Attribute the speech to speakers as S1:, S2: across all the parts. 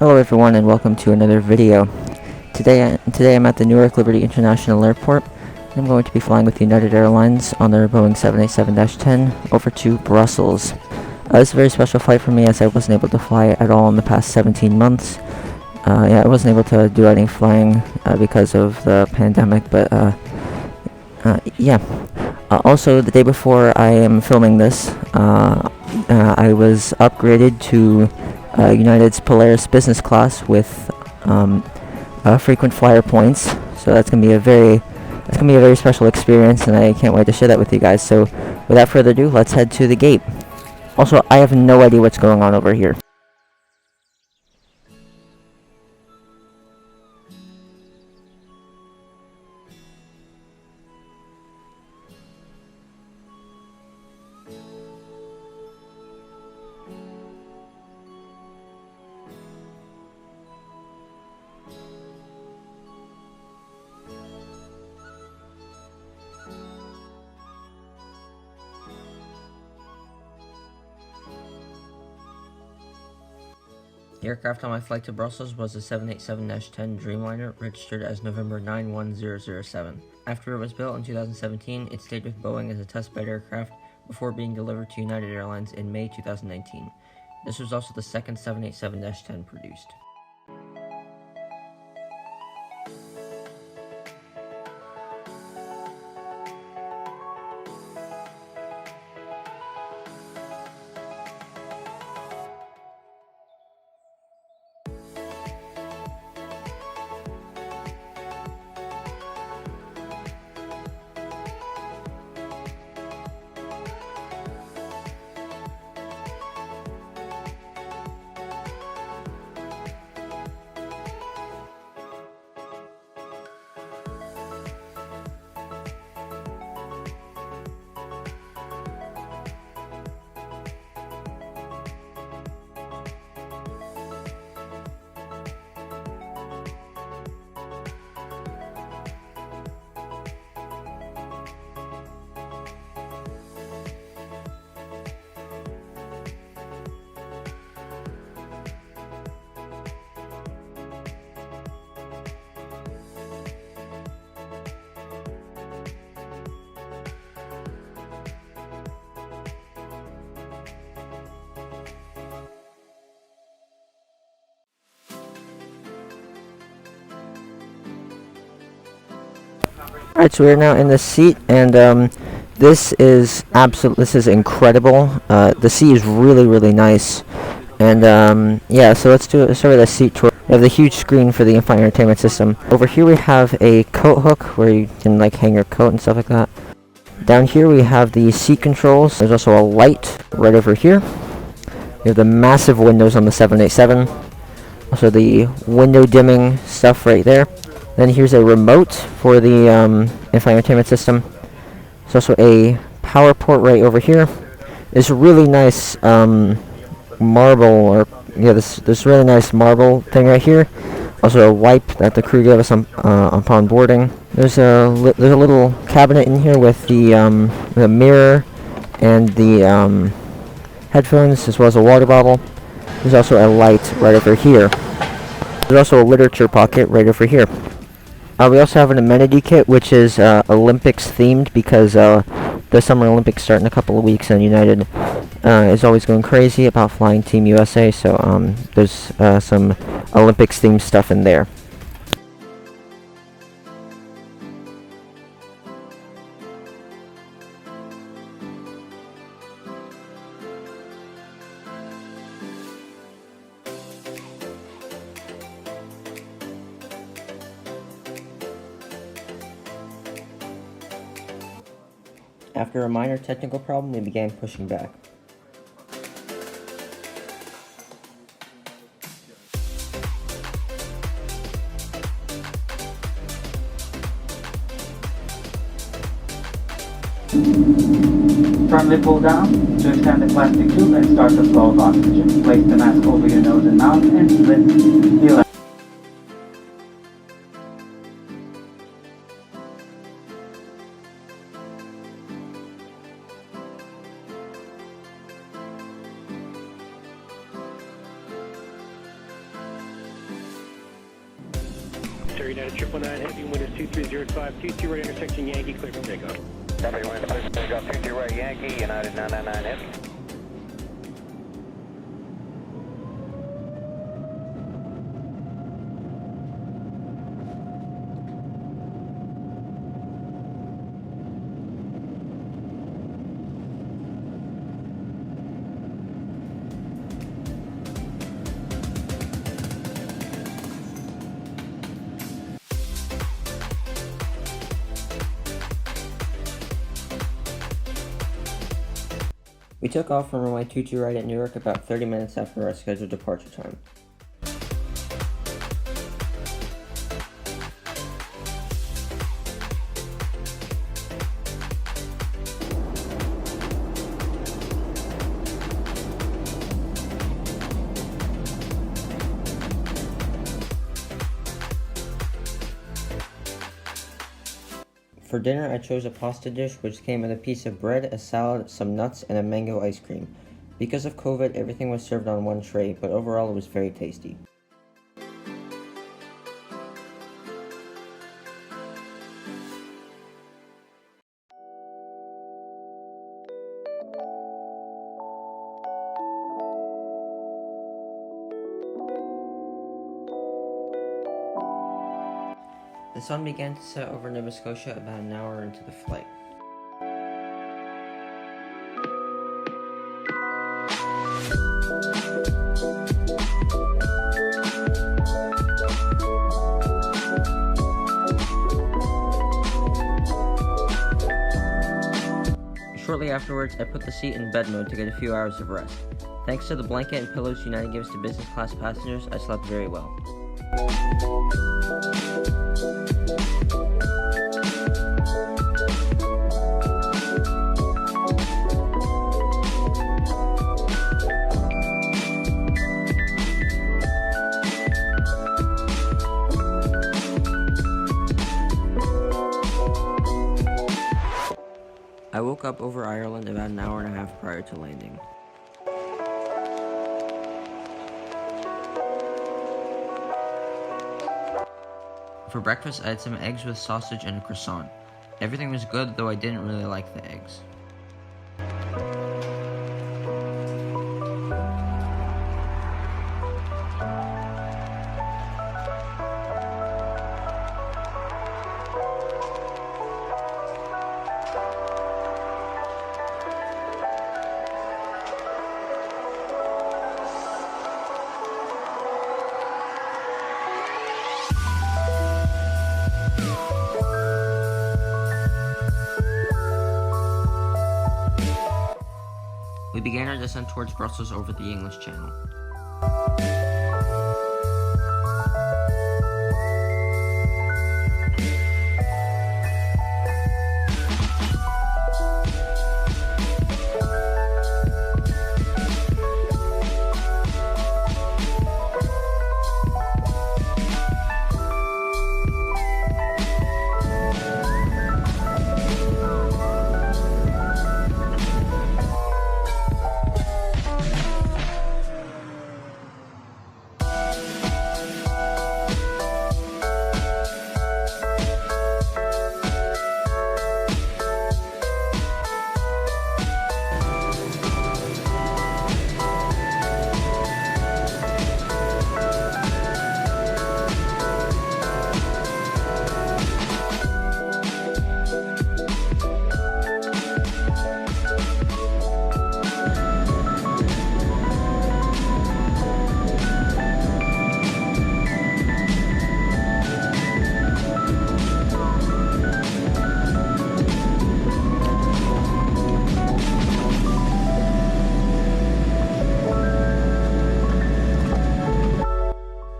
S1: Hello everyone and welcome to another video. Today I'm at the Newark Liberty International Airport. I'm going to be flying with United Airlines on their Boeing 787-10 over to Brussels. This is a very special flight for me as I wasn't able to fly at all in the past 17 months. I wasn't able to do any flying because of the pandemic, but also, the day before I am filming this, I was upgraded to United's Polaris business class with frequent flyer points. So that's gonna be a very special experience, and I can't wait to share that with you guys. So, without further ado, let's head to the gate. Also, I have no idea what's going on over here. The aircraft on my flight to Brussels was the 787-10 Dreamliner, registered as November 91007. After it was built in 2017, it stayed with Boeing as a testbed aircraft before being delivered to United Airlines in May 2019. This was also the second 787-10 produced. Alright, so we're now in the seat, and this is incredible. The seat is really nice, and so let's start with a seat tour. We have the huge screen for the in-flight entertainment system. Over here we have a coat hook where you can like hang your coat and stuff like that. Down here we have the seat controls. There's also a light right over here. We have the massive windows on the 787. Also the window dimming stuff right there. Then here's a remote for the in-flight entertainment system. There's also a power port right over here. This really nice this really nice marble thing right here. Also a wipe that the crew gave us upon boarding. There's a little cabinet in here with the mirror and the headphones, as well as a water bottle. There's also a light right over here. There's also a literature pocket right over here. We also have an amenity kit, which is Olympics themed, because the Summer Olympics start in a couple of weeks, and United is always going crazy about flying Team USA, so there's some Olympics themed stuff in there. After a minor technical problem, we began pushing back.
S2: Firmly pull down to extend the plastic tube and start the flow of oxygen. Place the mask over your nose and mouth and split the left.
S3: sir. United 999, heavy wind is 2305, 22 right intersection Yankee, clear for takeoff.
S4: Heavy wind, clear for takeoff, 22 right Yankee, United 999 heavy.
S1: We took off from runway 22 right at Newark about 30 minutes after our scheduled departure time. For dinner, I chose a pasta dish which came with a piece of bread, a salad, some nuts, and a mango ice cream. Because of COVID, everything was served on one tray, but overall it was very tasty. The sun began to set over Nova Scotia about an hour into the flight. Shortly afterwards, I put the seat in bed mode to get a few hours of rest. Thanks to the blanket and pillows United gives to business class passengers, I slept very well. I woke up over Ireland about an hour and a half prior to landing. For breakfast, I had some eggs with sausage and a croissant. Everything was good, though I didn't really like the eggs. We began our descent towards Brussels over the English Channel.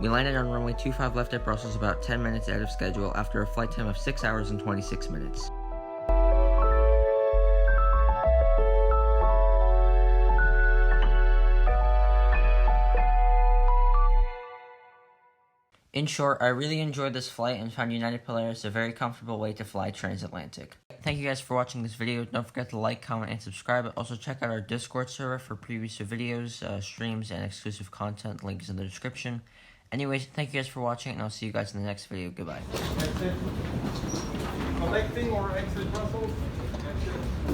S1: We landed on runway 25 left at Brussels about 10 minutes out of schedule after a flight time of 6 hours and 26 minutes. In short, I really enjoyed this flight and found United Polaris a very comfortable way to fly transatlantic. Thank you guys for watching this video. Don't forget to like, comment, and subscribe. Also check out our Discord server for previous videos, streams, and exclusive content. Link is in the description. Anyways, thank you guys for watching, and I'll see you guys in the next video. Goodbye.
S5: That's it. Collecting or exit Brussels. That's it.